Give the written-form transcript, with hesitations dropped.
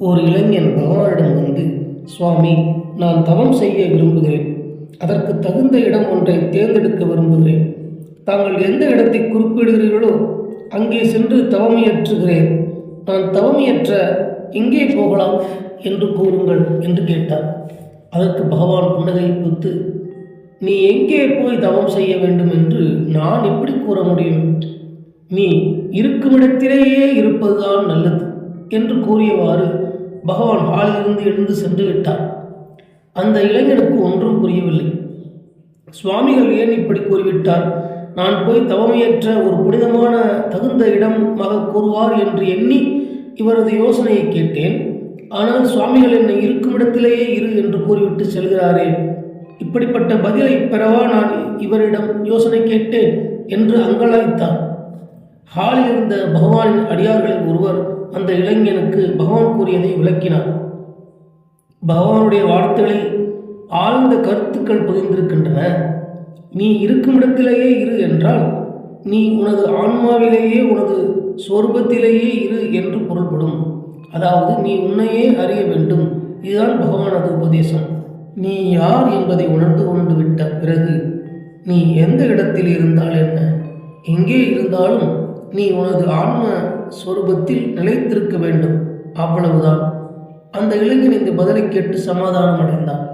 ஒரு இளைஞன் பகவானிடம் வந்து, சுவாமி, நான் தவம் செய்ய விரும்புகிறேன். அதற்கு தகுந்த இடம் ஒன்றை தேர்ந்தெடுக்க விரும்புகிறேன். தாங்கள் எந்த இடத்தை குறிப்பிடுகிறீர்களோ அங்கே சென்று தவமியற்றுகிறேன். நான் தவமியற்ற எங்கே போகலாம் என்று கூறுங்கள் என்று கேட்டார். அதற்கு பகவான் புன்னகை பூத்து, நீ எங்கே போய் தவம் செய்ய வேண்டும் என்று நான் எப்படி கூற முடியும்? நீ இருக்குமிடத்திலேயே இருப்பதுதான் நல்லது என்று கூறியவாறு பகவான் ஹாலிலிருந்து எழுந்து சென்று விட்டார். அந்த இளைஞனுக்கு ஒன்றும் புரியவில்லை. சுவாமிகள் ஏன் இப்படி கூறிவிட்டார்? நான் போய் தவமையற்ற ஒரு புனிதமான தகுந்த இடமாக கூறுவார் என்று எண்ணி இவரது யோசனையை கேட்டேன். ஆனால் சுவாமிகள் என்னை இருக்குமிடத்திலேயே இரு என்று கூறிவிட்டு செல்கிறாரே, இப்படிப்பட்ட பதிலை பெறவா நான் இவரிடம் யோசனை கேட்டேன் என்று அங்கலாய்த்தார். ஹாலில் இருந்த பகவானின் அடியார்களில் ஒருவர் அந்த இளைஞனுக்கு பகவான் கூறியதை விளக்கினார். பகவானுடைய வார்த்தைகளில் ஆழ்ந்த கருத்துக்கள் புதிந்திருக்கின்றன. நீ இருக்குமிடத்திலேயே இரு என்றால் நீ உனது ஆன்மாவிலேயே உனது சொரூபத்திலேயே இரு என்று பொருள்படும். அதாவது நீ உன்னையே அறிய வேண்டும். இதுதான் பகவானது உபதேசம். நீ யார் என்பதை உணர்ந்து கொண்டு விட்ட பிறகு நீ எந்த இடத்தில் இருந்தால் என்ன, எங்கே இருந்தாலும் நீ உனது ஆன்ம சொரூபத்தில் நிலைத்திருக்க வேண்டும். அவ்வளவுதான். அந்த இளைஞன் இந்த பதிலை கேட்டு சமாதானம் அடைந்தான்.